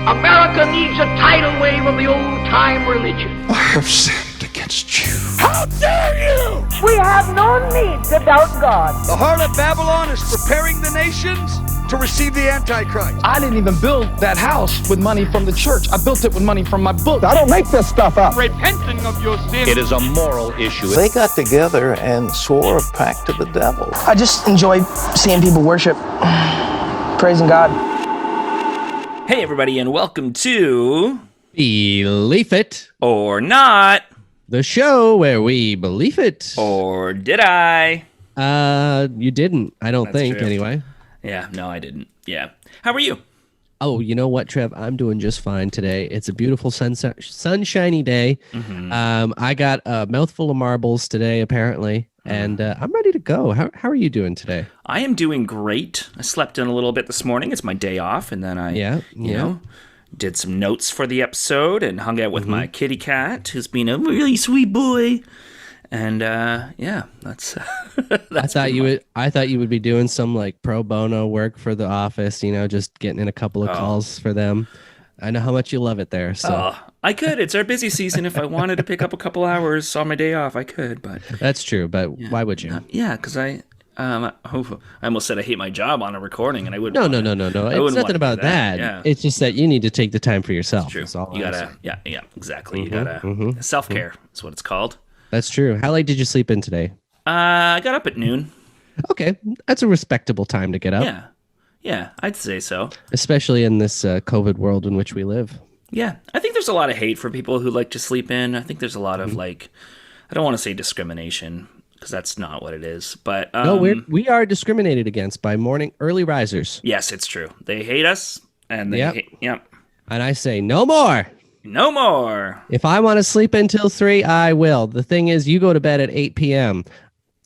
America needs a tidal wave of the old-time religion. I have sinned against you. How dare you! We have no need to doubt God. The harlot Babylon is preparing the nations to receive the Antichrist. I didn't even build that house with money from the church. I built it with money from my book. I don't make this stuff up. Repenting of your sin. It is a moral issue. They got together and swore a pact to the devil. I just enjoy seeing people worship, praising God. Hey everybody, and welcome to Believe It or Not, the show where we believe it. Or did I? You didn't. I don't think, true. anyway. Yeah, no, I didn't. Yeah. How are you? Oh, you know what, Trev? I'm doing just fine today. It's a beautiful sunshiny day. Mm-hmm. I got a mouthful of marbles today, apparently, and I'm ready to go. How are you doing today? I am doing great. I slept in a little bit this morning. It's my day off, and then I, you know, did some notes for the episode and hung out with my kitty cat, who's been a really sweet boy. And yeah, that's. That's I thought you would be doing some like pro bono work for the office. You know, just getting in a couple of calls for them. I know how much you love it there. So I could. It's our busy season. If I wanted to pick up a couple hours on my day off, I could. But that's true. But why would you? Yeah, because I almost said I hate my job on a recording, and I wouldn't. No. It's nothing about that. Yeah. It's just that you need to take the time for yourself. That's true. You gotta. Yeah, exactly. You gotta. Self-care is what it's called. That's true. How late did you sleep in today? I got up at noon. Okay, that's a respectable time to get up. Yeah, I'd say so. Especially in this COVID world in which we live. Yeah, I think there's a lot of hate for people who like to sleep in. I think there's a lot of I don't want to say discrimination because that's not what it is. But no, we are discriminated against by early risers. Yes, it's true. They hate us, and they And I say no more. No more. If I want to sleep until 3, I will. The thing is, you go to bed at 8 p.m.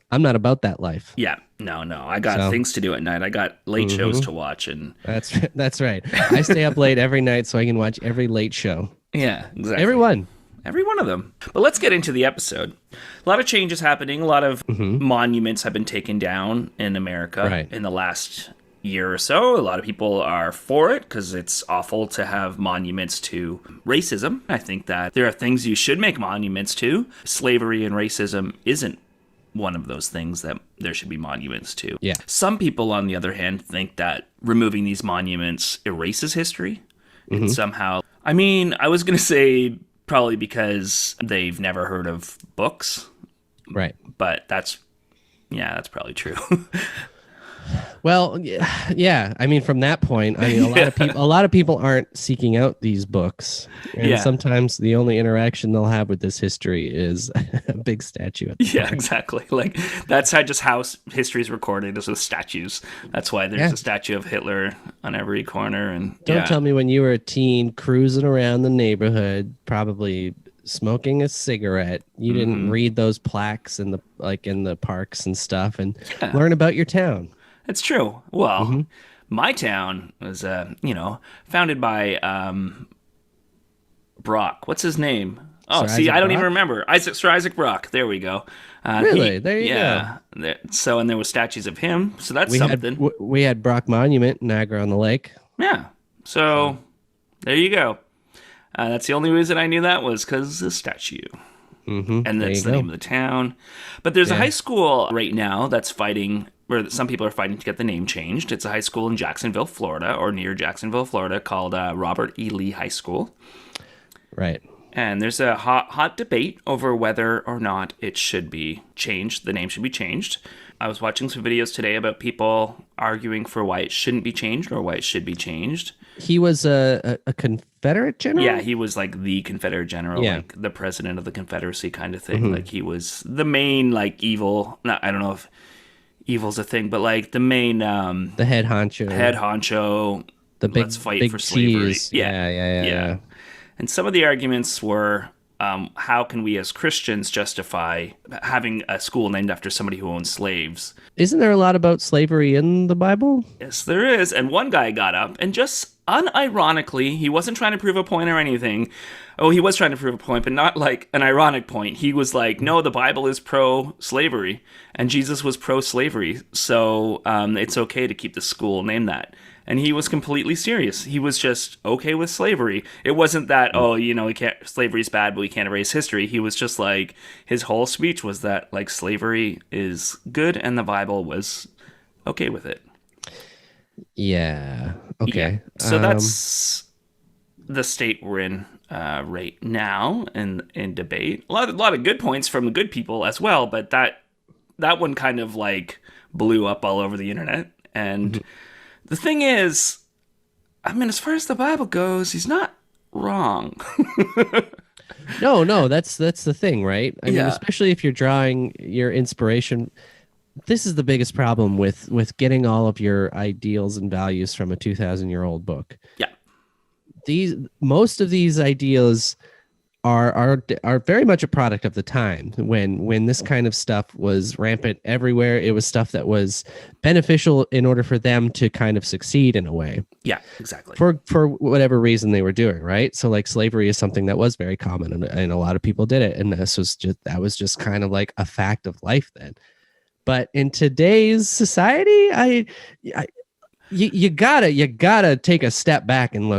I'm not about that life. Yeah, no. I got things to do at night. I got late shows to watch, and that's right. I stay up late every night so I can watch every late show. Yeah, exactly. Every one of them. But let's get into the episode. A lot of changes happening. A lot of monuments have been taken down in America in the last year or so. A lot of people are for it because it's awful to have monuments to racism. I think that there are things you should make monuments to. Slavery and racism isn't one of those things that there should be monuments to. Yeah. Some people, on the other hand, think that removing these monuments erases history. And somehow, I mean, I was going to say probably because they've never heard of books. Right. But that's probably true. Well, yeah. I mean, from that point, I mean, a lot of people aren't seeking out these books, and sometimes the only interaction they'll have with this history is a big statue. Yeah, exactly. Like that's how history is recorded, is with statues. That's why there's a statue of Hitler on every corner. And don't tell me when you were a teen cruising around the neighborhood, probably smoking a cigarette, you didn't read those plaques in the parks and stuff, and learn about your town. It's true. Well, my town was, founded by Brock. What's his name? Oh, Sir I don't even remember. Sir Isaac Brock. There we go. Really? There you go. So, and there were statues of him. So that's something. We had Brock Monument, Niagara on the Lake. Yeah. So there you go. That's the only reason I knew that was because the statue. And that's the name of the town. But there's a high school right now that's fighting, where some people are fighting to get the name changed. It's a high school in Jacksonville, Florida, or near Jacksonville, Florida, called Robert E. Lee High School. Right. And there's a hot debate over whether or not it should be changed. The name should be changed. I was watching some videos today about people arguing for why it shouldn't be changed or why it should be changed. He was a Confederate general? Yeah, he was like the Confederate general, like the president of the Confederacy kind of thing. Like he was the main like evil. I don't know if evil's a thing, but like the main the head honcho, the big, let's fight for slavery. Cheese. Yeah. And some of the arguments were, how can we as Christians justify having a school named after somebody who owned slaves? Isn't there a lot about slavery in the Bible? Yes, there is. And one guy got up and just unironically, he wasn't trying to prove a point or anything. Oh, he was trying to prove a point, but not like an ironic point. He was like, no, the Bible is pro-slavery, and Jesus was pro-slavery, so it's okay to keep the school named that. And he was completely serious. He was just okay with slavery. It wasn't that, slavery's bad, but we can't erase history. He was just like, his whole speech was that, like, slavery is good and the Bible was okay with it. Yeah. Okay. Yeah. So that's the state we're in right now in debate. A lot of good points from the good people as well, but that one kind of like blew up all over the internet. And the thing is, I mean, as far as the Bible goes, he's not wrong. No, that's the thing, right? I mean, especially if you're drawing your inspiration. This is the biggest problem with getting all of your ideals and values from a 2,000-year-old book. Yeah. Most of these ideas are very much a product of the time when this kind of stuff was rampant everywhere. It was stuff that was beneficial in order for them to kind of succeed in a way. Yeah, exactly. For whatever reason they were doing, right? So like slavery is something that was very common and a lot of people did it. And that was just kind of like a fact of life then. But in today's society, you gotta take a step back and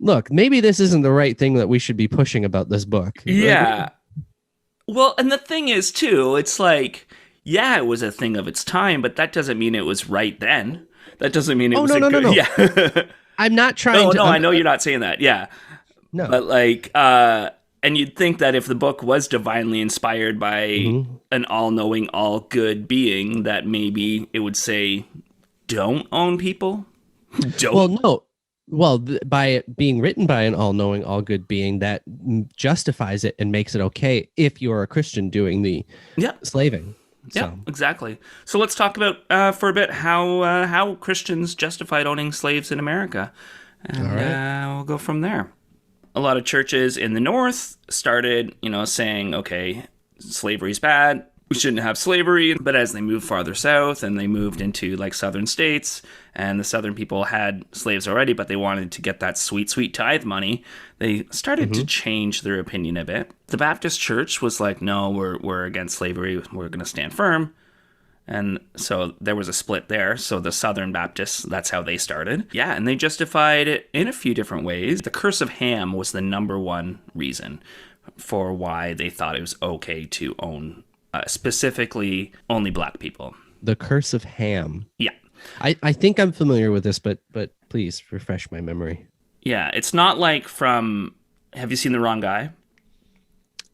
look, maybe this isn't the right thing that we should be pushing about this book. Yeah. Well, and the thing is too, it's like, yeah, it was a thing of its time, but that doesn't mean it was right then. That doesn't mean it was no. Yeah. I'm not trying to. No, I know you're not saying that. Yeah. No. But like, and you'd think that if the book was divinely inspired by an all-knowing, all-good being, that maybe it would say, don't own people. Don't. Well, no. Well, by it being written by an all-knowing, all-good being, that justifies it and makes it okay if you're a Christian doing the slaving. Yeah, exactly. So let's talk about for a bit how Christians justified owning slaves in America, and we'll go from there. A lot of churches in the North started, saying, okay, slavery's bad. We shouldn't have slavery. But as they moved farther south and they moved into like southern states, and the southern people had slaves already, but they wanted to get that sweet, sweet tithe money, they started to change their opinion a bit. The Baptist church was like, no, we're against slavery. We're going to stand firm. And so there was a split there. So the Southern Baptists, that's how they started. Yeah, and they justified it in a few different ways. The curse of Ham was the number one reason for why they thought it was okay to own specifically only black people. The curse of Ham. Yeah. I think I'm familiar with this, but please refresh my memory. Yeah, it's not like from, have you seen The Wrong Guy?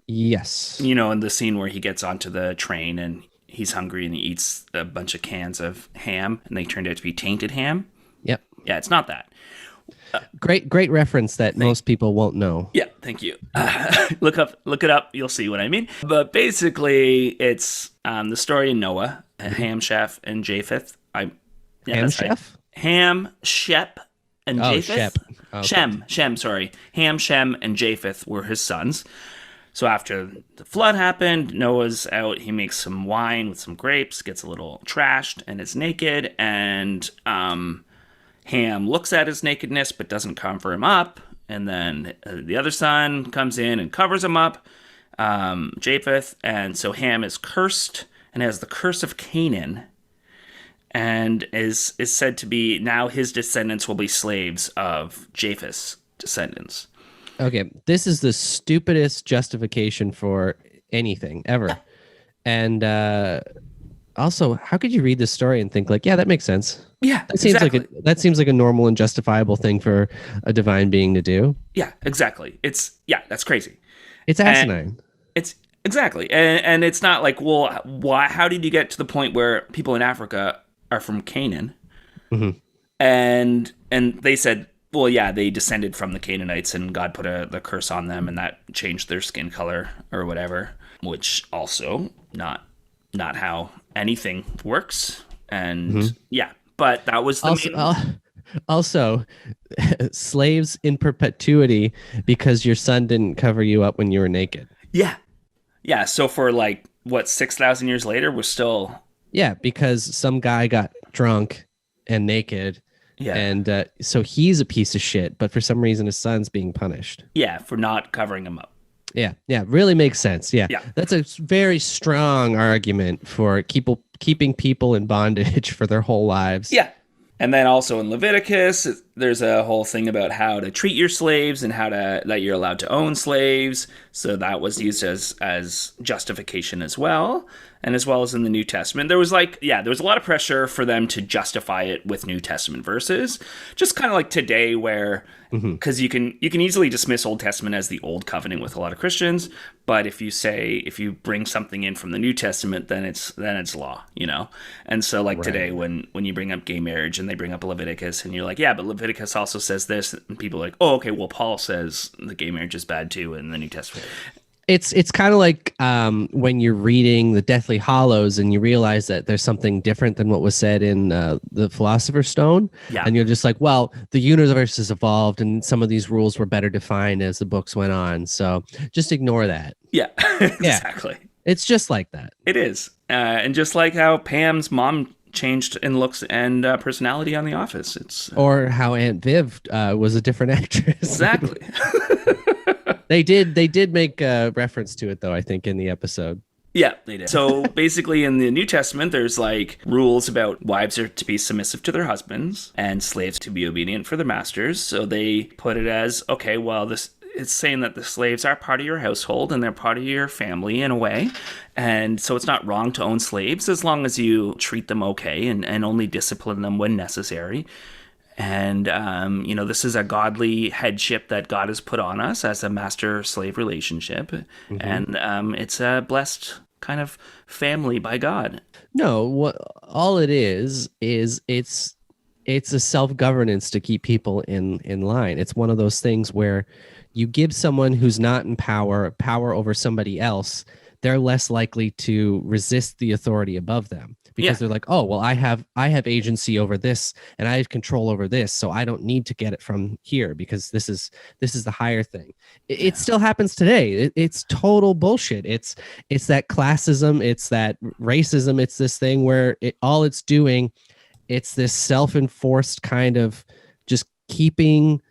Yes. In the scene where he gets onto the train and he's hungry and he eats a bunch of cans of ham and they turned out to be tainted ham. Yep. Yeah, it's not that. Great reference that most people won't know. Yeah, thank you. Look it up. You'll see what I mean. But basically, it's the story of Noah, Ham, Shep, and Japheth. Ham, Chef? Ham, Shep, and Japheth. Shep. Oh, Shem, sorry. Ham, Shem, and Japheth were his sons. So after the flood happened, Noah's out. He makes some wine with some grapes, gets a little trashed, and is naked. And Ham looks at his nakedness but doesn't cover him up. And then the other son comes in and covers him up, Japheth. And so Ham is cursed and has the curse of Canaan, and is said to be, now his descendants will be slaves of Japheth's descendants. Okay, this is the stupidest justification for anything ever. And also, how could you read this story and think like, yeah, that makes sense? Yeah, that seems like a normal and justifiable thing for a divine being to do. Yeah, exactly. That's crazy. It's asinine. And it's exactly, and it's not like, well, why? How did you get to the point where people in Africa are from Canaan? Mm-hmm. And they said, well, yeah, they descended from the Canaanites, and God put the curse on them, and that changed their skin color or whatever. Which also not how anything works. And yeah, but that was the also slaves in perpetuity because your son didn't cover you up when you were naked. Yeah. So for 6,000 years later, we're still. Yeah, because some guy got drunk and naked. Yeah. And so he's a piece of shit, but for some reason his son's being punished. Yeah, for not covering him up. Yeah, really makes sense. Yeah. That's a very strong argument for keeping people in bondage for their whole lives. Yeah. And then also in Leviticus, there's a whole thing about how to treat your slaves and that you're allowed to own slaves. So that was used as justification as well. And as well as in the New Testament, there was a lot of pressure for them to justify it with New Testament verses. Just kind of like today, where because you can easily dismiss Old Testament as the Old Covenant with a lot of Christians, but if you bring something in from the New Testament, then it's law, you know. And so today, when you bring up gay marriage and they bring up Leviticus, and you're like, yeah, but Leviticus also says this, and people are like, oh, okay, well, Paul says the gay marriage is bad too in the New Testament. It's kind of like when you're reading the Deathly Hallows and you realize that there's something different than what was said in the Philosopher's Stone. Yeah. And you're just like, well, the universe has evolved and some of these rules were better defined as the books went on. So just ignore that. Yeah, exactly. Yeah. It's just like that. It is. And just like how Pam's mom changed in looks and personality on The Office. Or how Aunt Viv was a different actress. Exactly. They did make a reference to it, though, I think, in the episode. Yeah, they did. So basically in the New Testament, there's rules about wives are to be submissive to their husbands and slaves to be obedient for their masters. So they put it as, okay, well, it's saying that the slaves are part of your household and they're part of your family in a way. And so it's not wrong to own slaves as long as you treat them okay and only discipline them when necessary. And, this is a godly headship that God has put on us as a master-slave relationship. Mm-hmm. And it's a blessed kind of family by God. No, all it is it's a self-governance to keep people in line. It's one of those things where you give someone who's not in power over somebody else, they're less likely to resist the authority above them. Because they're like, oh, well, I have agency over this and I have control over this, so I don't need to get it from here because this is the higher thing. It still happens today. It's total bullshit. It's that classism. It's that racism. It's this thing where it's doing. It's this self-enforced kind of just keeping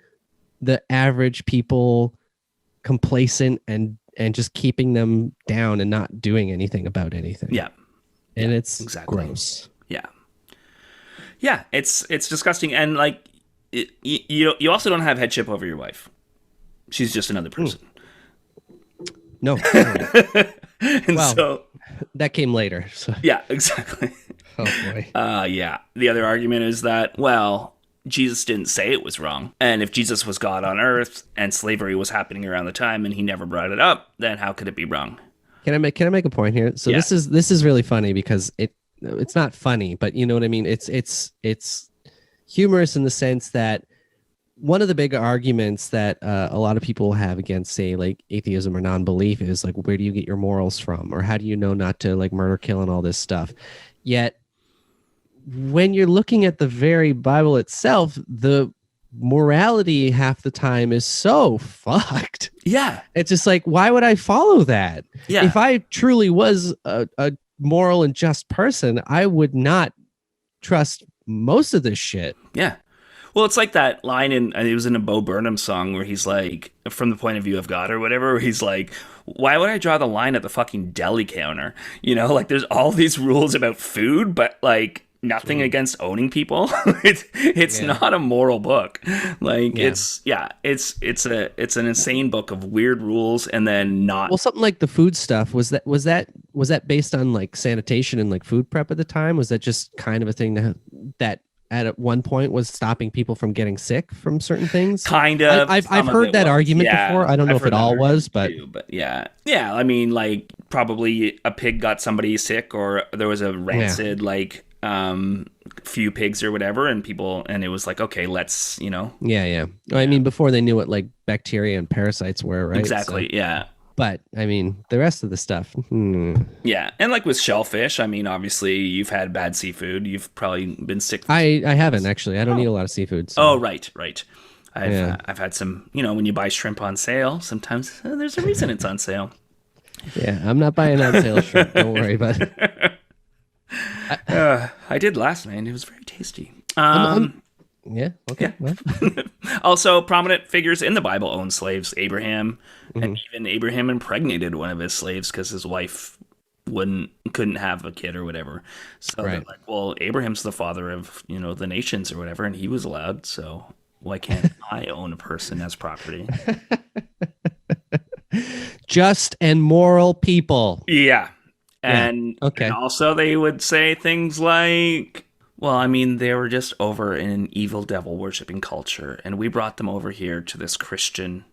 the average people complacent and just keeping them down and not doing anything about anything. Yeah. And it's gross. Yeah. Yeah, it's disgusting. And you also don't have headship over your wife. She's just another person. No. And so that came later. So. Yeah, exactly. Oh boy. Yeah. The other argument is that, well, Jesus didn't say it was wrong. And if Jesus was God on earth and slavery was happening around the time and he never brought it up, then how could it be wrong? Can I make a point here? So this is really funny because it's not funny, but you know what I mean? It's humorous in the sense that one of the big arguments that a lot of people have against, say, atheism or non-belief is where do you get your morals from? Or how do you know not to murder, kill, and all this stuff? Yet when you're looking at the very Bible itself, the morality half the time is so fucked. Yeah. It's just why would I follow that? Yeah. If I truly was a moral and just person, I would not trust most of this shit. Yeah. Well, it's like that line it was in a Bo Burnham song where he's like, from the point of view of God or whatever, where he's like, why would I draw the line at the fucking deli counter? There's all these rules about food, but nothing against owning people. It's not a moral book. It's an insane book of weird rules and then not. Well, something like the food stuff was that based on sanitation and food prep at the time? Was that just kind of a thing that at one point was stopping people from getting sick from certain things? Kind of. I've heard that argument before. I don't know if it all was, but yeah. I mean, probably a pig got somebody sick, or there was a rancid few pigs or whatever, and it was okay, let's I mean, before they knew what bacteria and parasites were, right? Exactly. So, yeah. But I mean, the rest of the stuff. Yeah, and with shellfish, I mean, obviously you've had bad seafood. You've probably been sick. I haven't actually. I don't eat a lot of seafood. So. Oh, right. I've had some. When you buy shrimp on sale, sometimes there's a reason it's on sale. Yeah, I'm not buying on sale shrimp. Don't worry about it. I did last night. It was very tasty. Yeah. Okay. Yeah. Also, prominent figures in the Bible owned slaves. Abraham, and even Abraham impregnated one of his slaves because his wife couldn't have a kid or whatever. So they're like, well, Abraham's the father of, the nations or whatever, and he was allowed. So why can't I own a person as property? Just and moral people. Yeah. And, and also they would say things like, well, I mean, they were just over in an evil devil worshipping culture, and we brought them over here to this Christian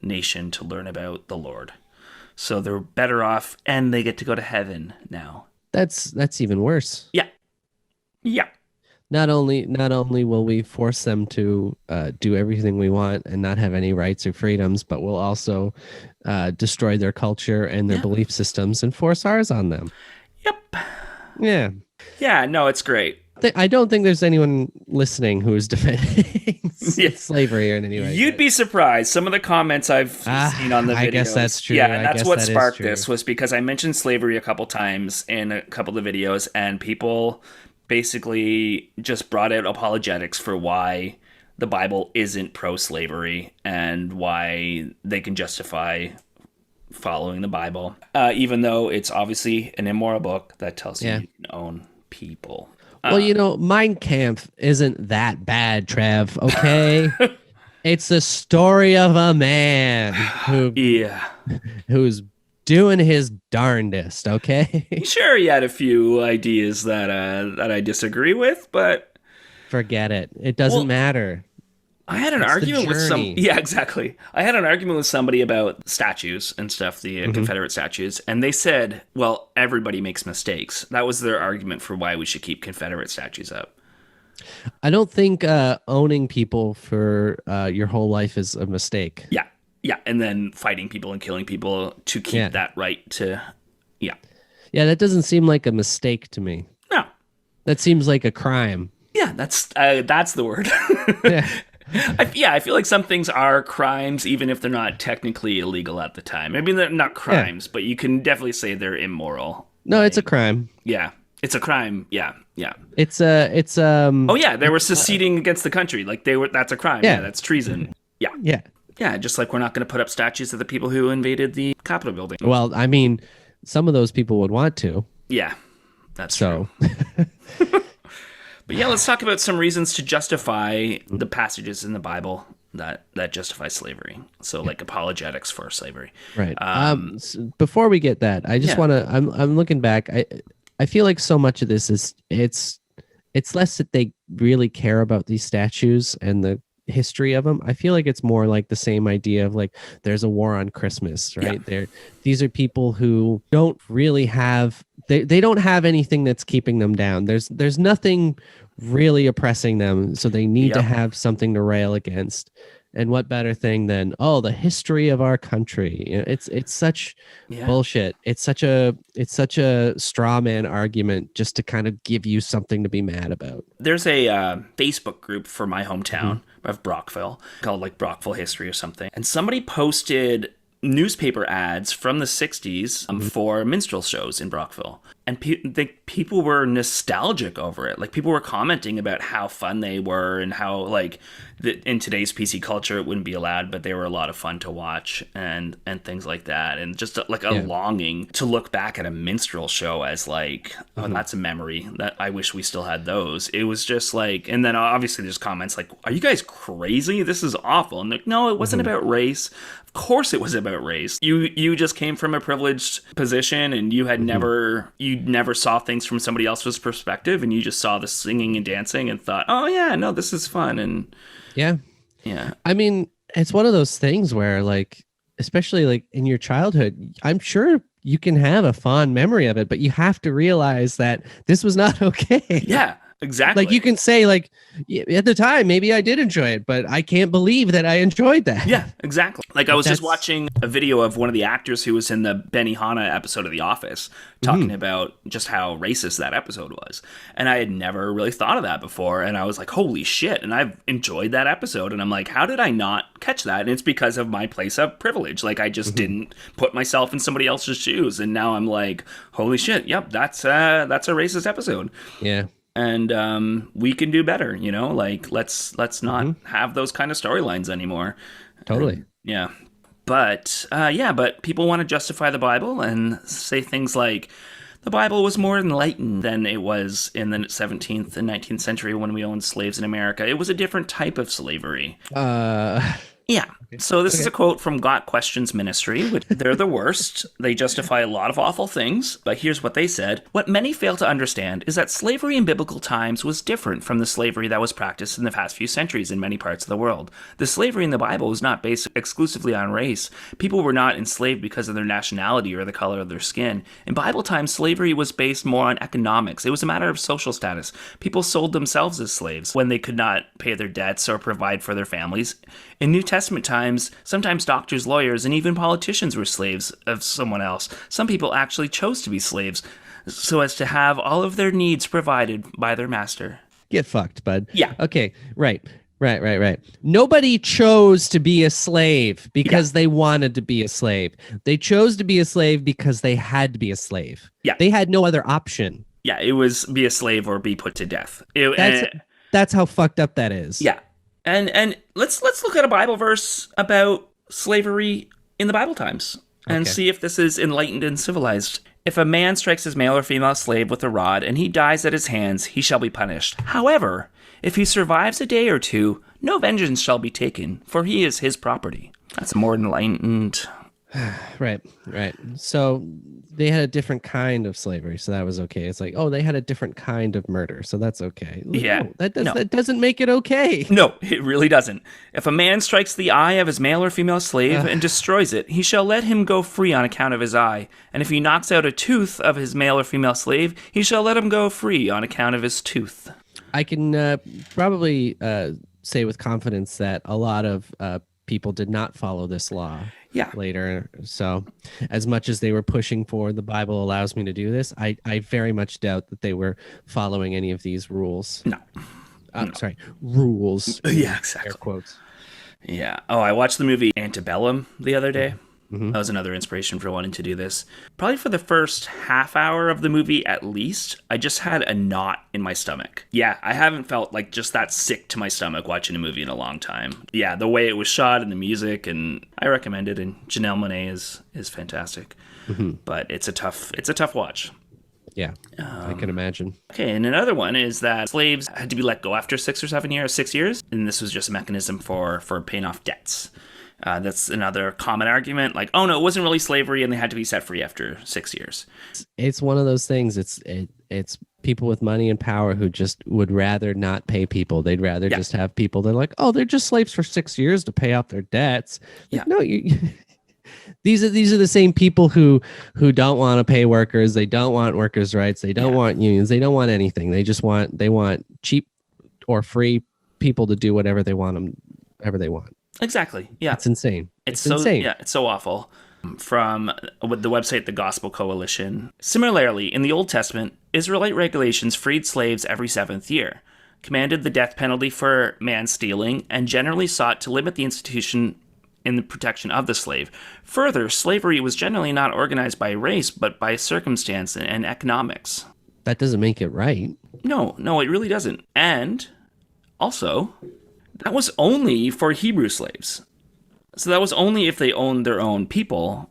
nation to learn about the Lord. So they're better off, and they get to go to heaven now. That's even worse. Yeah. Yeah. Not only will we force them to do everything we want and not have any rights or freedoms, but we'll also destroy their culture and their belief systems and force ours on them. Yep. Yeah. Yeah, no, it's great. I don't think there's anyone listening who is defending slavery in any way. You'd be surprised. Some of the comments I've seen on the videos. I guess that's true. Yeah, and that's what sparked this, was because I mentioned slavery a couple times in a couple of the videos, and people basically just brought out apologetics for why the Bible isn't pro-slavery and why they can justify following the Bible, even though it's obviously an immoral book that tells you can own people. Well, Mein Kampf isn't that bad, Trev, okay? It's the story of a man who's doing his darndest, okay? Sure, he had a few ideas that I disagree with, but forget it. It doesn't matter. I had an argument with I had an argument with somebody about statues and stuff, the Confederate statues, and they said, well, everybody makes mistakes. That was their argument for why we should keep Confederate statues up. I don't think owning people for your whole life is a mistake. Yeah. Yeah, and then fighting people and killing people to keep that right to, Yeah, that doesn't seem like a mistake to me. No. That seems like a crime. Yeah, that's the word. I feel like some things are crimes, even if they're not technically illegal at the time. I mean, they're not crimes, but you can definitely say they're immoral. No, it's a crime. Yeah, it's a crime. Yeah. It's Oh yeah, they were seceding against the country. Like that's a crime. Yeah, that's treason. Yeah. Yeah, just like we're not going to put up statues of the people who invaded the Capitol building. Well, I mean, some of those people would want to. Yeah, that's true. But yeah, let's talk about some reasons to justify the passages in the Bible that justify slavery. So like apologetics for slavery. Right. Before we get that, I just want to, I'm looking back. I feel like so much of this is, it's less that they really care about these statues and the history of them. I feel like it's more like the same idea of like there's a war on Christmas, right? These are people who don't really have they don't have anything that's keeping them down. There's nothing really oppressing them, so they need to have something to rail against. And what better thing than the history of our country? It's such bullshit. It's such a straw man argument just to kind of give you something to be mad about. There's a Facebook group for my hometown of Brockville called like Brockville History or something, and somebody posted newspaper ads from the 60s for minstrel shows in Brockville. And people were nostalgic over it. Like people were commenting about how fun they were and how like in today's PC culture it wouldn't be allowed, but they were a lot of fun to watch and things like that. And just like a longing to look back at a minstrel show as like, that's a memory that I wish we still had those. It was just like, and then obviously there's comments like, are you guys crazy? This is awful. And like, no, it wasn't about race. Of course it was about race. You just came from a privileged position and you had never saw things from somebody else's perspective, and you just saw the singing and dancing and thought, oh yeah, no, this is fun. And yeah. I mean, it's one of those things where like, especially like in your childhood, I'm sure you can have a fond memory of it, but you have to realize that this was not okay. Yeah. Exactly. Like you can say like at the time, maybe I did enjoy it, but I can't believe that I enjoyed that. Yeah, exactly. Like I was just watching a video of one of the actors who was in the Benihana episode of The Office talking about just how racist that episode was. And I had never really thought of that before. And I was like, holy shit. And I've enjoyed that episode. And I'm like, how did I not catch that? And it's because of my place of privilege. Like I just didn't put myself in somebody else's shoes. And now I'm like, holy shit. Yep, that's a racist episode. Yeah. And we can do better, like let's not have those kind of storylines anymore. Totally. But people want to justify the Bible and say things like, the Bible was more enlightened than it was in the 17th and 19th century when we owned slaves in America. It was a different type of slavery. Yeah. So this is a quote from Got Questions Ministry, which they're the worst. They justify a lot of awful things, but here's what they said. What many fail to understand is that slavery in biblical times was different from the slavery that was practiced in the past few centuries in many parts of the world. The slavery in the Bible was not based exclusively on race. People were not enslaved because of their nationality or the color of their skin. In Bible times, slavery was based more on economics. It was a matter of social status. People sold themselves as slaves when they could not pay their debts or provide for their families. In New Testament times, sometimes doctors, lawyers, and even politicians were slaves of someone else. Some people actually chose to be slaves so as to have all of their needs provided by their master. Get fucked, bud. Yeah. Okay, right. Nobody chose to be a slave because they wanted to be a slave. They chose to be a slave because they had to be a slave. Yeah. They had no other option. Yeah, it was be a slave or be put to death. That's how fucked up that is. Yeah. And let's look at a Bible verse about slavery in the Bible times and see if this is enlightened and civilized. If a man strikes his male or female slave with a rod and he dies at his hands, he shall be punished. However, if he survives a day or two, no vengeance shall be taken, for he is his property. That's more enlightened. Right. So they had a different kind of slavery, so that was okay. It's like, oh, they had a different kind of murder, so that's okay. Yeah. No, that doesn't make it okay. No, it really doesn't. If a man strikes the eye of his male or female slave and destroys it, he shall let him go free on account of his eye. And if he knocks out a tooth of his male or female slave, he shall let him go free on account of his tooth. I can probably say with confidence that a lot of people did not follow this law later. So as much as they were pushing for the Bible allows me to do this, I very much doubt that they were following any of these rules. No. Sorry, rules. Yeah, exactly. Air quotes. Yeah. Oh, I watched the movie Antebellum the other day. That was another inspiration for wanting to do this. Probably for the first half hour of the movie, at least, I just had a knot in my stomach. Yeah, I haven't felt like just that sick to my stomach watching a movie in a long time. Yeah, the way it was shot and the music, and I recommend it. And Janelle Monáe is fantastic, but it's a tough watch. Yeah, I can imagine. Okay, and another one is that slaves had to be let go after 6 years, and this was just a mechanism for paying off debts. That's another common argument, like, oh no, it wasn't really slavery and they had to be set free after 6 years. It's one of those things. It's people with money and power who just would rather not pay people. They'd rather just have people that are like, oh, they're just slaves for 6 years to pay off their debts. Like, no, these are the same people who don't want to pay workers. They don't want workers' rights. They don't want unions. They don't want anything. They want cheap or free people to do whatever they want. Exactly. Yeah. It's insane. It's so insane. Yeah, it's so awful. From the website The Gospel Coalition. Similarly, in the Old Testament, Israelite regulations freed slaves every 7th year, commanded the death penalty for man stealing, and generally sought to limit the institution in the protection of the slave. Further, slavery was generally not organized by race, but by circumstance and economics. That doesn't make it right. No, it really doesn't. And also, that was only for Hebrew slaves. So that was only if they owned their own people.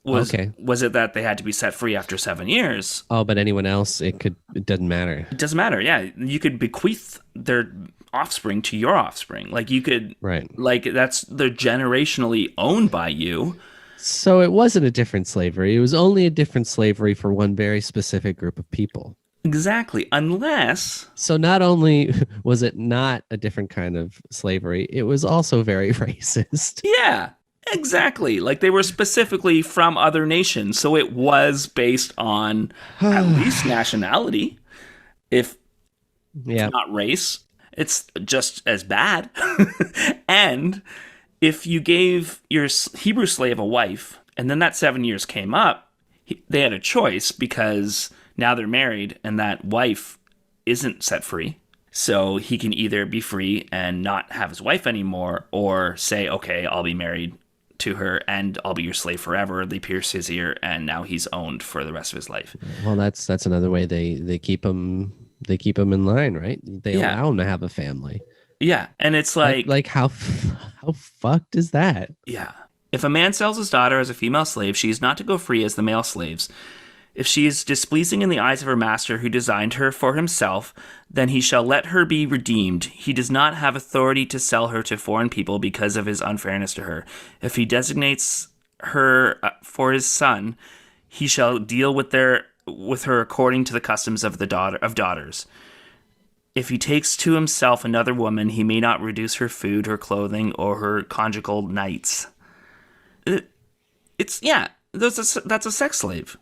Was it that they had to be set free after 7 years? Oh, but anyone else, it doesn't matter. It doesn't matter, yeah. You could bequeath their offspring to your offspring. Like you could, like they're generationally owned by you. So it wasn't a different slavery. It was only a different slavery for one very specific group of people. Exactly, unless... So not only was it not a different kind of slavery, it was also very racist. Yeah, exactly. Like they were specifically from other nations, so it was based on at least nationality. If not race, it's just as bad. And if you gave your Hebrew slave a wife, and then that 7 years came up, they had a choice because... now they're married and that wife isn't set free. So he can either be free and not have his wife anymore or say, okay, I'll be married to her and I'll be your slave forever. They pierce his ear and now he's owned for the rest of his life. Well, that's another way they keep him in line, right? They allow him to have a family. Yeah. And it's like how fucked is that? Yeah. If a man sells his daughter as a female slave, she is not to go free as the male slaves. If she is displeasing in the eyes of her master who designed her for himself, then he shall let her be redeemed. He does not have authority to sell her to foreign people because of his unfairness to her. If he designates her for his son, he shall deal with her according to the customs of daughters. If he takes to himself another woman, he may not reduce her food, her clothing, or her conjugal nights. That's a sex slave.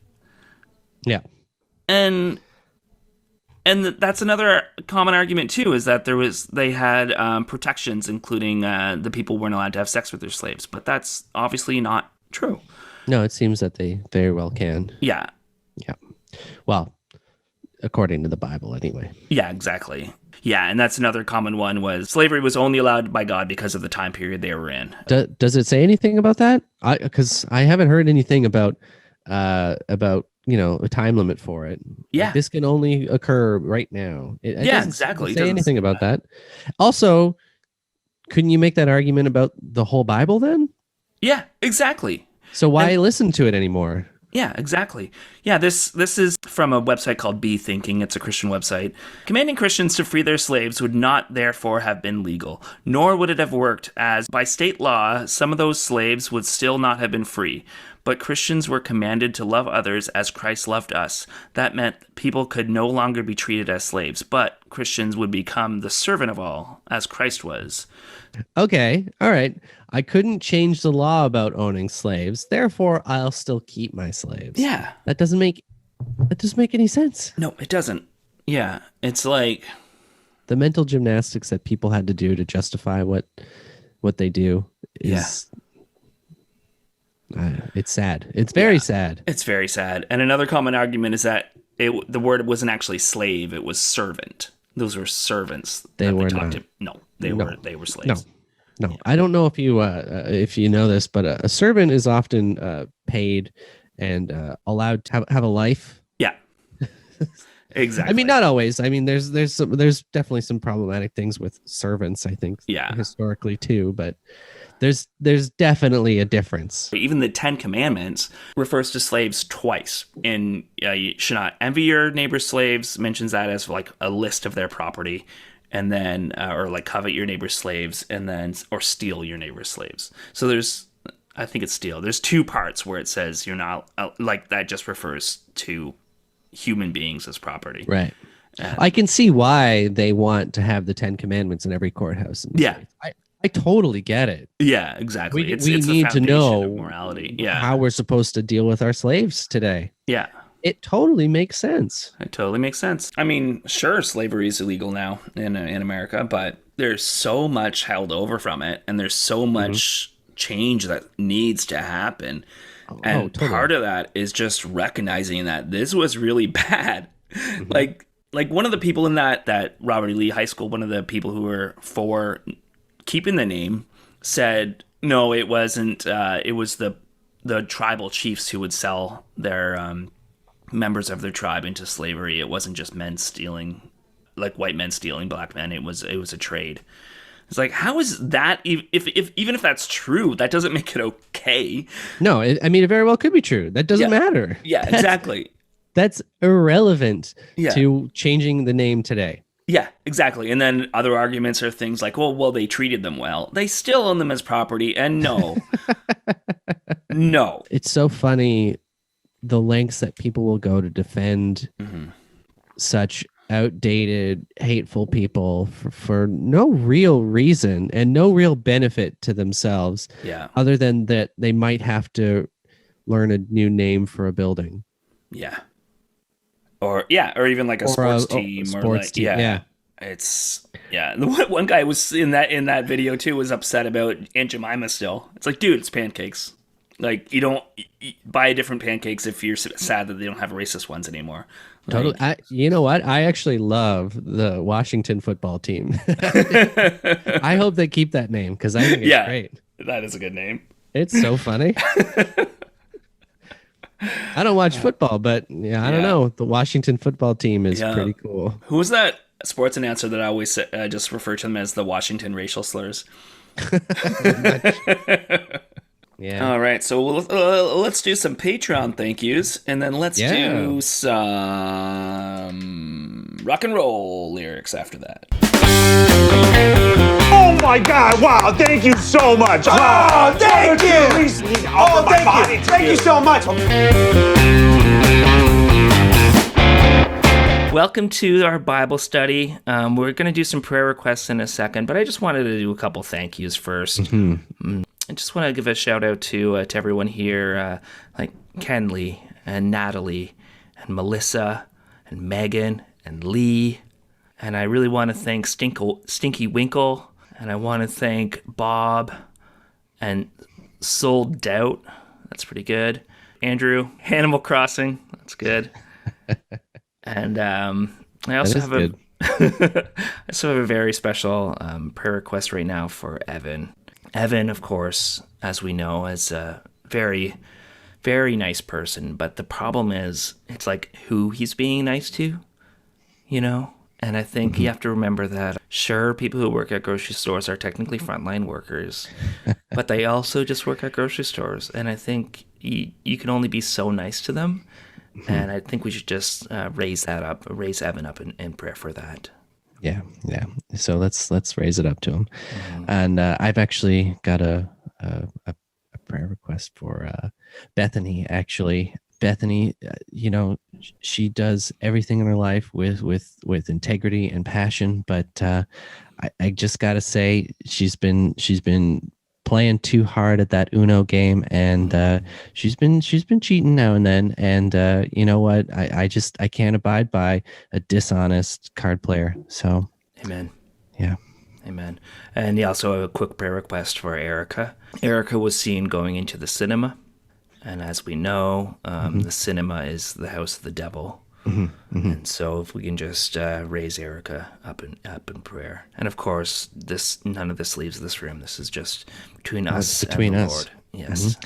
Yeah. And that's another common argument too, is that they had protections, including the people weren't allowed to have sex with their slaves, but that's obviously not true. No, it seems that they very well can. Yeah. Yeah. Well, according to the Bible anyway. Yeah, exactly. Yeah, and that's another common one, was slavery was only allowed by God because of the time period they were in. Does it say anything about that? Because I haven't heard anything about a time limit for it. Yeah. Like, this can only occur right now. It doesn't exactly. say anything about that. Also, couldn't you make that argument about the whole Bible then? Yeah, exactly. So why listen to it anymore? Yeah, exactly. Yeah, this is from a website called Be Thinking. It's a Christian website. Commanding Christians to free their slaves would not therefore have been legal, nor would it have worked, as by state law, some of those slaves would still not have been free. But Christians were commanded to love others as Christ loved us. That meant people could no longer be treated as slaves, but Christians would become the servant of all, as Christ was. Okay, all right. I couldn't change the law about owning slaves, therefore I'll still keep my slaves. Yeah. That doesn't make any sense. No, it doesn't. Yeah, it's like the mental gymnastics that people had to do to justify what they do is it's sad. It's very sad. It's very sad. And another common argument is that the word wasn't actually slave, it was servant. Those were servants. They were not. They were slaves. No. I don't know if you know this, but a servant is often paid and allowed to have a life. Yeah. Exactly. I mean, not always. I mean, there's definitely some problematic things with servants, I think, historically too, but there's definitely a difference. Even the 10 Commandments refers to slaves twice. In you should not envy your neighbor's slaves, mentions that as like a list of their property, and then or like covet your neighbor's slaves, and then or steal your neighbor's slaves. So I think it's steal. There's two parts where it says you're not like that. Just refers to human beings as property. Right. I can see why they want to have the 10 Commandments in every courthouse. I totally get it. Yeah, exactly. We it's need to know morality. How we're supposed to deal with our slaves today. Yeah. It totally makes sense. It totally makes sense. I mean, sure, slavery is illegal now in America, but there's so much held over from it, and there's so much change that needs to happen. And totally. Part of that is just recognizing that this was really bad. Like one of the people in that Robert E. Lee High School, one of the people who were for keeping the name, said no, it wasn't. It was the tribal chiefs who would sell their members of their tribe into slavery. It wasn't just men stealing, like white men stealing black men. It was a trade. It's like, how is that? Even if that's true, that doesn't make it okay. No, it very well could be true. That doesn't matter. Yeah, exactly. That's irrelevant to changing the name today. Yeah, exactly. And then other arguments are things like, well, they treated them well. They still own them as property. And no. It's so funny the lengths that people will go to defend such outdated, hateful people for no real reason and no real benefit to themselves. Yeah. Other than that they might have to learn a new name for a building. Yeah. Or even like a sports team. Yeah. It's one guy was in that video too was upset about Aunt Jemima still. It's like, dude, it's pancakes. Like, you don't buy different pancakes if you're sad that they don't have racist ones anymore. Totally. You know what? I actually love the Washington football team. I hope they keep that name because I think it's great. That is a good name. It's so funny. I don't watch football, but I don't know. The Washington football team is pretty cool. Who was that sports announcer that I always just refer to them as the Washington racial slurs? Yeah. All right, so let's do some Patreon thank yous, and then let's do some rock and roll lyrics after that. Oh my God! Wow! Thank you so much. Oh, thank you. Oh, thank you. Thank you so much. Welcome to our Bible study. We're going to do some prayer requests in a second, but I just wanted to do a couple thank yous first. I just want to give a shout out to everyone here, like Kenley and Natalie and Melissa and Megan and Lee. And I really want to thank Stinky Winkle. And I want to thank Bob and Sold Doubt. That's pretty good. Andrew, Animal Crossing. That's good. And I also have a very special prayer request right now for Evan. Evan, of course, as we know, is a very, very nice person. But the problem is, it's like who he's being nice to, you know? And I think you have to remember that, sure, people who work at grocery stores are technically frontline workers, but they also just work at grocery stores. And I think you can only be so nice to them. And I think we should just raise Evan up in prayer for that. Yeah. So let's raise it up to him. And I've actually got a prayer request for Bethany. Actually, Bethany, she does everything in her life with integrity and passion. But I just got to say, she's been playing too hard at that Uno game, and she's been cheating now and then. And you know what? I can't abide by a dishonest card player. So, amen. Yeah. Amen. And he also have a quick prayer request for Erica. Erica was seen going into the cinema, and as we know, the cinema is the house of the devil. And so, if we can just raise Erica up in prayer, and of course, none of this leaves this room. This is just between us and the Lord. Yes.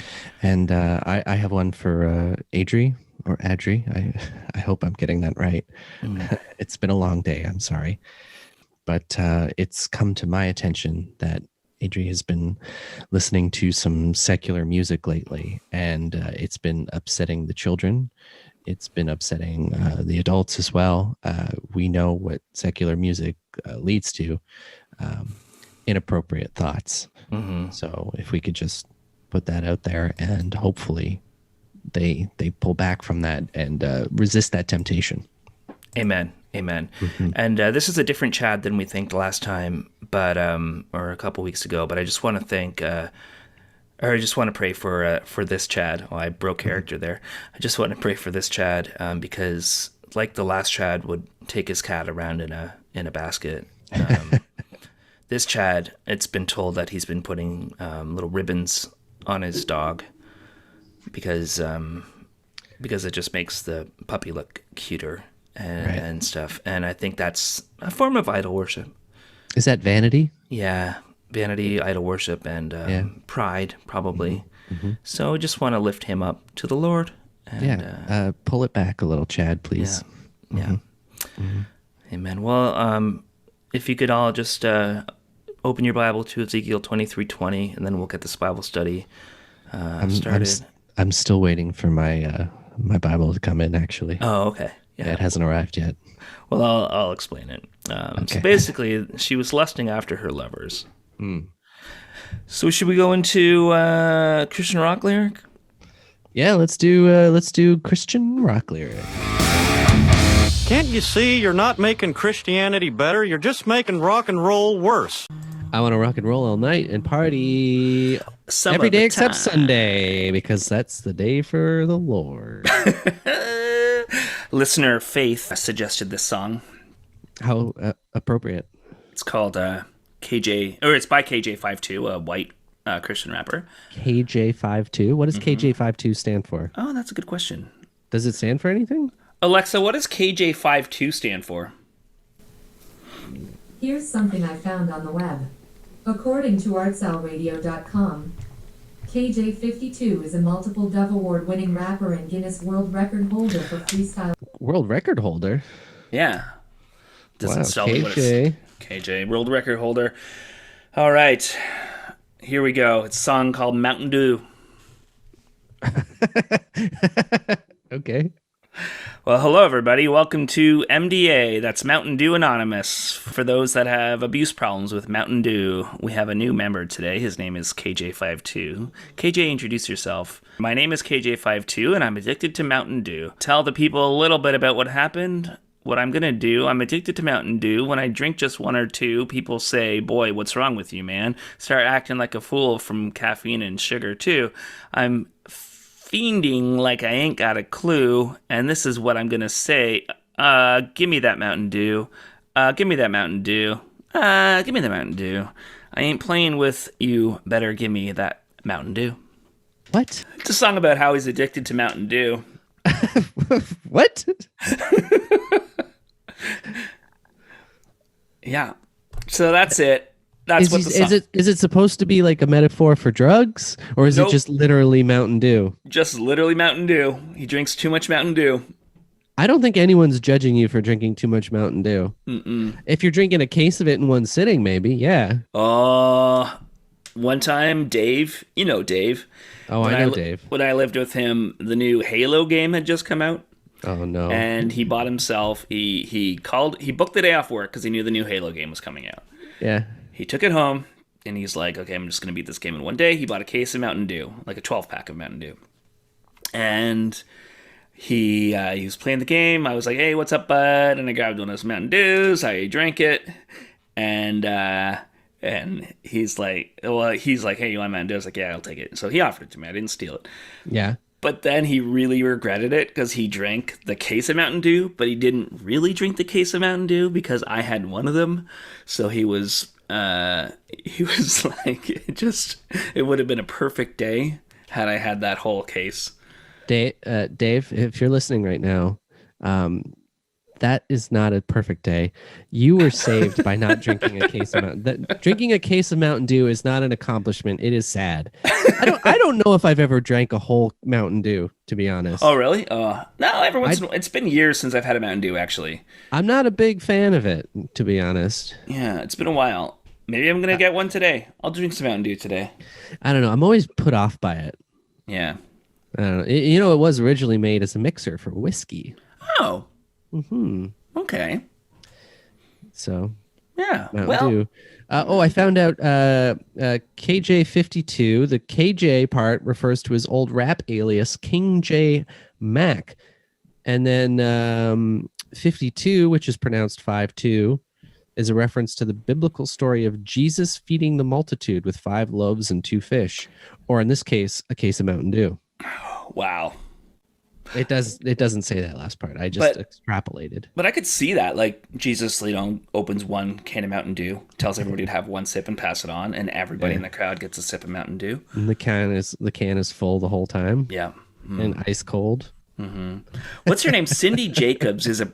And I have one for Adri or Adri. I hope I'm getting that right. It's been a long day. I'm sorry, but it's come to my attention that Adri has been listening to some secular music lately, and it's been upsetting the children. It's been upsetting the adults as well. We know what secular music leads to, inappropriate thoughts. So if we could just put that out there, and hopefully they pull back from that and resist that temptation. Amen. And this is a different Chad than we think last time, but or a couple weeks ago. But I just want to thank. I just want to pray for this Chad. Oh, I broke character there. I just want to pray for this Chad because, like the last Chad would take his cat around in a basket. This Chad, it's been told that he's been putting little ribbons on his dog because it just makes the puppy look cuter and stuff. And I think that's a form of idol worship. Is that vanity? Yeah. Vanity, idol worship, and pride, probably. So I just want to lift him up to the Lord. And, pull it back a little, Chad, please. Yeah. Amen. Well, if you could all just open your Bible to Ezekiel 23:20, and then we'll get this Bible study started. I'm still waiting for my Bible to come in, actually. Oh, okay. Yeah, it hasn't arrived yet. Well, I'll explain it. Okay. So basically, she was lusting after her lovers. So should we go into Christian rock lyric? Yeah, let's do Christian rock lyric. Can't you see you're not making Christianity better? You're just making rock and roll worse. I want to rock and roll all night and party every day except Sunday, because that's the day for the Lord. Listener Faith suggested this song. How appropriate. It's called KJ, or it's by KJ52, a white Christian rapper. KJ52? What does KJ52 stand for? Oh, that's a good question. Does it stand for anything? Alexa, what does KJ52 stand for? Here's something I found on the web. According to artsalradio.com, KJ52 is a multiple Dove Award-winning rapper and Guinness World Record holder for freestyle. World record holder? Yeah. Doesn't tell KJ. me what it's. KJ, world record holder. All right. Here we go. It's a song called Mountain Dew. Okay. Well, hello, everybody. Welcome to MDA. That's Mountain Dew Anonymous. For those that have abuse problems with Mountain Dew, we have a new member today. His name is KJ52. KJ, introduce yourself. My name is KJ52, and I'm addicted to Mountain Dew. Tell the people a little bit about what happened. What I'm going to do, I'm addicted to Mountain Dew. When I drink just one or two, people say, boy, what's wrong with you, man? Start acting like a fool from caffeine and sugar, too. I'm fiending like I ain't got a clue, and this is what I'm gonna say. Give me that Mountain Dew. Give me that Mountain Dew. Give me the Mountain Dew. I ain't playing with you. Better give me that Mountain Dew. What? It's a song about how he's addicted to Mountain Dew. What? Yeah. So that's it. That's what the song is it supposed to be like a metaphor for drugs, or is it just literally Mountain Dew? Just literally Mountain Dew. He drinks too much Mountain Dew. I don't think anyone's judging you for drinking too much Mountain Dew. Mm-mm. If you're drinking a case of it in one sitting, maybe, yeah. One time, Dave, you know Dave. Oh, I know Dave. When I lived with him, the new Halo game had just come out. Oh no! And he bought himself. He booked the day off work because he knew the new Halo game was coming out. Yeah. He took it home, and he's like, okay, I'm just going to beat this game in one day. He bought a case of Mountain Dew, like a 12-pack of Mountain Dew. And he was playing the game. I was like, hey, what's up, bud? And I grabbed one of those Mountain Dews. I drank it. And he's like, hey, you want Mountain Dew? I was like, yeah, I'll take it. So he offered it to me. I didn't steal it. Yeah. But then he really regretted it because he drank the case of Mountain Dew, but he didn't really drink the case of Mountain Dew because I had one of them. So he was like, it would have been a perfect day had I had that whole case. Dave, if you're listening right now, that is not a perfect day. You were saved by not drinking a case of drinking a case of Mountain Dew is not an accomplishment. It is sad. I don't know if I've ever drank a whole Mountain Dew, to be honest. Oh, really? No, every once in a while. It's been years since I've had a Mountain Dew, actually. I'm not a big fan of it, to be honest. Yeah, it's been a while. Maybe I'm going to get one today. I'll drink some Mountain Dew today. I don't know. I'm always put off by it. Yeah. I don't know. It was originally made as a mixer for whiskey. Oh. Mm-hmm. Okay. So. Yeah. Mountain Dew. I found out KJ52, the KJ part refers to his old rap alias, King J Mac. And then 52, which is pronounced 5-2, is a reference to the biblical story of Jesus feeding the multitude with 5 loaves and 2 fish, or in this case, a case of Mountain Dew. Wow. It doesn't say that last part. I just extrapolated. But I could see that. Like, Jesus, opens one can of Mountain Dew, tells everybody to have one sip and pass it on, and everybody in the crowd gets a sip of Mountain Dew. And the can is full the whole time. Yeah. And ice cold. Mm-hmm. What's her name? Cindy Jacobs is a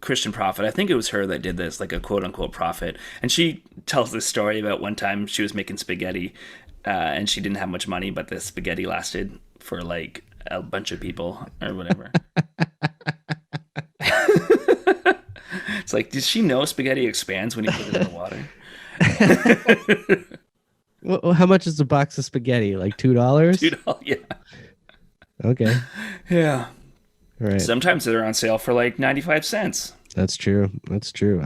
Christian prophet. I think it was her that did this, like a quote unquote prophet. And she tells this story about one time she was making spaghetti, and she didn't have much money, but the spaghetti lasted for like a bunch of people or whatever. It's like, does she know spaghetti expands when you put it in the water? Well, how much is a box of spaghetti? Like $2? $2, yeah. Okay. Yeah. All right. Sometimes they're on sale for like 95 cents. That's true. I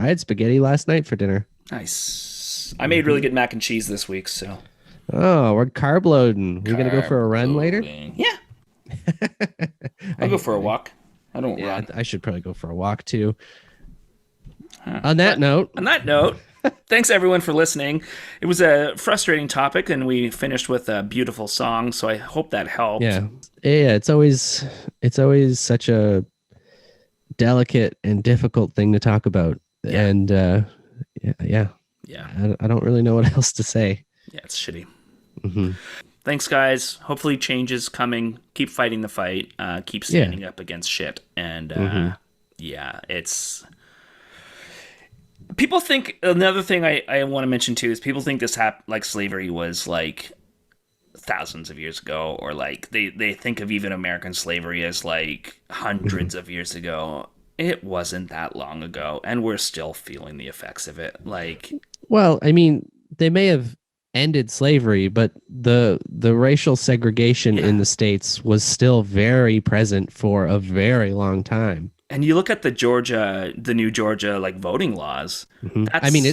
had spaghetti last night for dinner. Nice. I made really good mac and cheese this week, so. Oh, we're carb loading. We gonna go for a run later? Yeah. I'll go for a walk. I don't run. I should probably go for a walk too. On that note, thanks everyone for listening. It was a frustrating topic, and we finished with a beautiful song, so I hope that helped. Yeah. It's always such a delicate and difficult thing to talk about. Yeah. And yeah. I don't really know what else to say. Yeah, it's shitty. Mm-hmm. Thanks, guys. Hopefully change is coming. Keep fighting the fight. Keep standing up against shit. And it's... People think... Another thing I want to mention, too, is people think this like slavery was, like, thousands of years ago. Or, like, they think of even American slavery as, like, hundreds of years ago. It wasn't that long ago. And we're still feeling the effects of it. Like... Well, I mean, they may have ended slavery, but the racial segregation in the states was still very present for a very long time. And you look at the new Georgia like voting laws. I mean,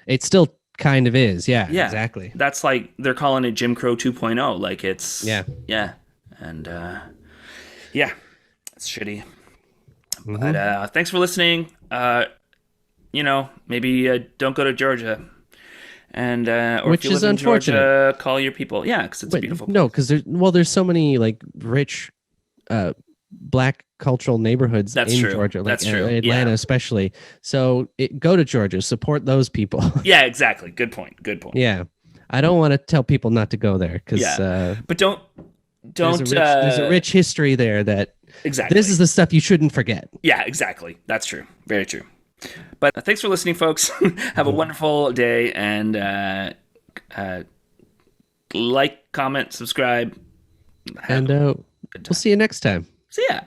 it still kind of is. Yeah, exactly. That's like they're calling it Jim Crow 2.0. Like it's and it's shitty. But thanks for listening. Maybe don't go to Georgia. And or which if you is live in unfortunate. Georgia, call your people. Yeah, because it's beautiful. No, because there's so many like rich black cultural neighborhoods in Georgia. Like, That's true. Atlanta especially. So go to Georgia, support those people. Yeah, exactly. Good point. Yeah, I don't want to tell people not to go there because. But don't. There's a rich history there that. Exactly. This is the stuff you shouldn't forget. Yeah, exactly. That's true. Very true. But thanks for listening, folks. Have a wonderful day, and like, comment, subscribe. And we'll see you next time. See ya.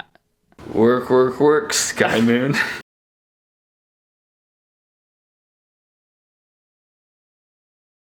Work, Sky Moon.